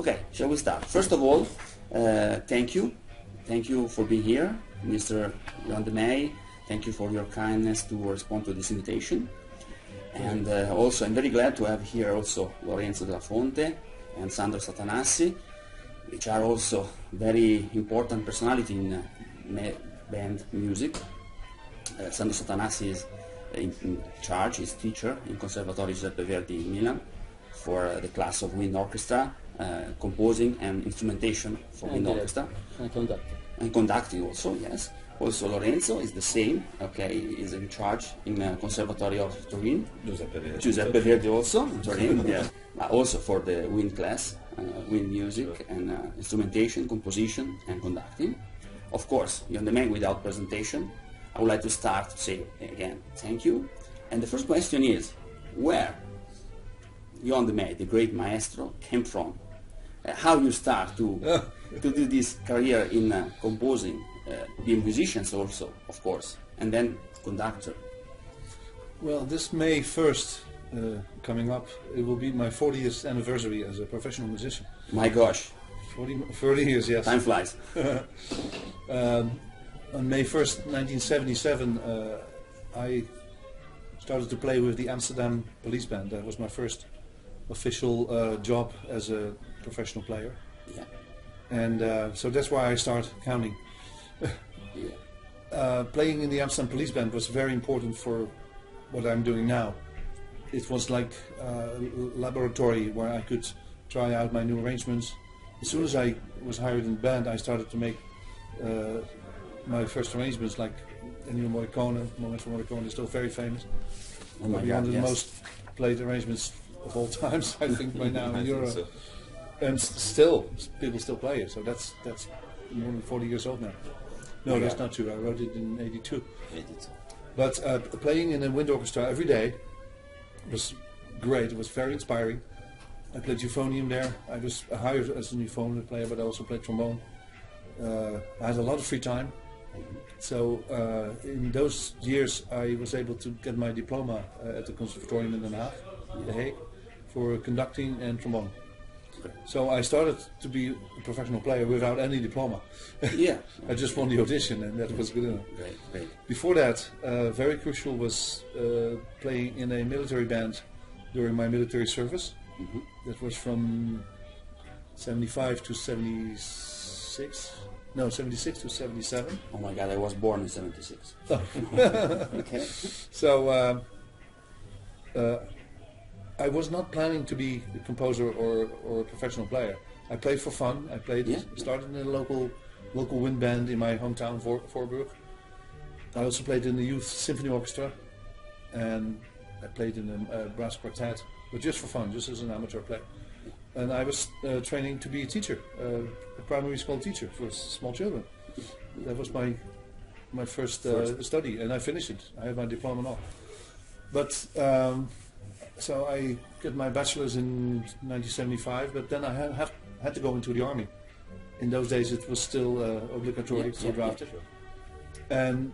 Okay, shall we start? First of all, thank you. Thank you for being here, Mr. Johan De Meij. Thank you for your kindness to respond to this invitation. And also, I'm very glad to have here also Lorenzo della Fonte and Sandro Satanassi, which are also very important personality in band music. Sandro Satanassi is in charge, is teacher in Conservatorio Giuseppe Verdi in Milan for the class of wind orchestra, composing and instrumentation for wind orchestra. And conducting. And conducting also, yes. Also Lorenzo is the same, okay, is in charge in Conservatorio of Turin. Giuseppe Verdi also, in Turin, yeah. Also for the wind class, wind music and instrumentation, composition and conducting. Of course, Johan De Meij without presentation. I would like to start to say again, thank you. And the first question is, where Johan De Meij, the great maestro, came from? How you start to do this career in composing, being musicians also, of course, and then conductor? Well, this May 1st, coming up, it will be my 40th anniversary as a professional musician. My gosh. 40 years, yes. Time flies. On May 1st, 1977, I started to play with the Amsterdam Police Band. That was my first official job as a professional player. Yeah. And so that's why I start counting. Playing in the Amsterdam Police Band was very important for what I'm doing now. It was like a laboratory where I could try out my new arrangements. As soon as I was hired in the band, I started to make my first arrangements, like Ennio Morricone. Maestro Morricone is still very famous. Oh my One God, of the yes. most played arrangements of all times, I think, by now in Europe. So. And still, people still play it. So that's more than 40 years old now. No, that's not true. I wrote it in '82. But playing in a wind orchestra every day was great. It was very inspiring. I played euphonium there. I was hired as a euphonium player, but I also played trombone. I had a lot of free time. So in those years I was able to get my diploma at the Conservatorium in Den Haag, The Hague, for conducting and trombone. So I started to be a professional player without any diploma. Yeah. I just won the audition and that was good enough. Great, great. Before that, very crucial was playing in a military band during my military service. Mm-hmm. That was from 75 to 76. No, 76 to 77. Oh my God, I was born in '76. Oh. Okay. So I was not planning to be a composer or a professional player. I played for fun. I played, started in a local wind band in my hometown, Voorburg. I also played in the youth symphony orchestra, and I played in a brass quartet, but just for fun, just as an amateur player. And I was training to be a teacher, a primary school teacher for small children. That was my first study, and I finished it. I have my diploma and all. But so I got my bachelor's in 1975, but then I had to go into the army. In those days it was still obligatory, still drafted. And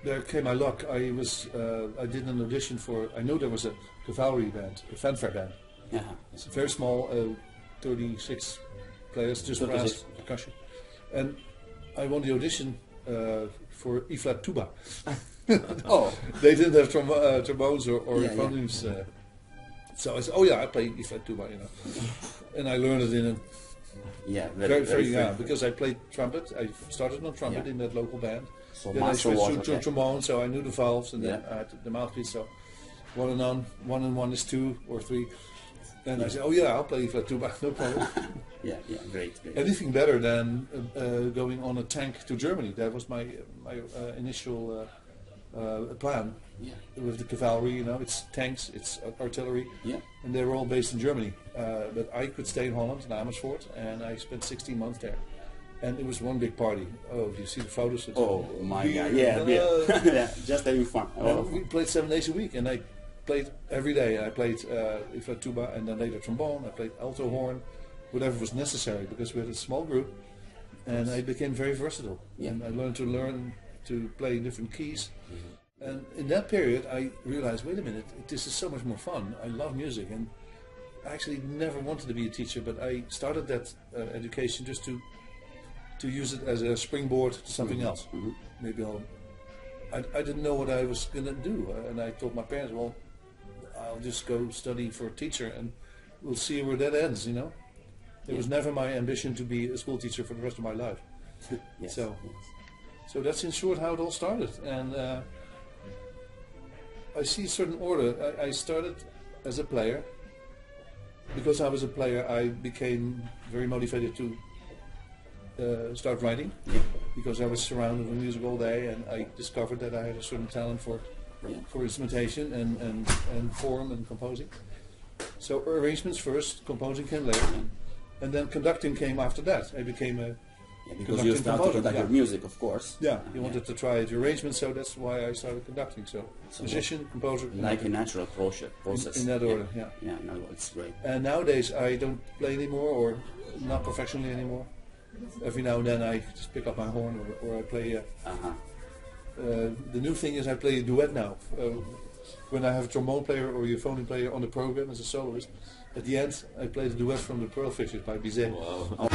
there came my luck. I did an audition for, I knew there was a cavalry band, a fanfare band. Yeah. It's very small, 36 players, just brass, percussion. And I won the audition for E-flat tuba. Oh. They didn't have trombones or euphoniums. So I said, oh yeah, I play E-flat tuba, you know. And I learned it in a very young, because I played trumpet. I started on trumpet in that local band. So then I switched to trombone, so I knew the valves, and then I had the mouthpiece. So 1 and 1 is 2 or 3. And I said, oh yeah, I'll play E-flat tuba, no problem. Great. Anything better than going on a tank to Germany. That was my initial plan. Yeah. With the cavalry, you know, it's tanks, it's artillery, and they were all based in Germany. But I could stay in Holland, in Amersfoort, and I spent 16 months there. And it was one big party. Oh, if you see the photos, it's my God, yeah, just having fun. We played 7 days a week, and I played every day. I played E-flat tuba, and then later trombone. I played alto horn, whatever was necessary, because we had a small group, and I became very versatile. And I learned to play different keys. And in that period, I realized, wait a minute, this is so much more fun. I love music, and I actually never wanted to be a teacher, but I started that education just to use it as a springboard to something else. Maybe I didn't know what I was going to do, and I told my parents, well, I'll just go study for a teacher and we'll see where that ends, you know. It was never my ambition to be a school teacher for the rest of my life. So that's in short how it all started. And I see a certain order. I started as a player. Because I was a player, I became very motivated to start writing. Because I was surrounded with music all day, and I discovered that I had a certain talent for instrumentation and form and composing. So arrangements first, composing came later, and then conducting came after that. I became a because you started to conduct your music, of course. Yeah, you wanted to try the arrangement, so that's why I started conducting. So musician, composer, like a natural process. In that order, yeah. No, it's great. And nowadays I don't play anymore, or not professionally anymore. Every now and then I just pick up my horn, or I play. The new thing is I play a duet now. When I have a trombone player or a euphonium player on the program as a soloist, at the end I play the duet from the Pearl Fishers by Bizet. Wow.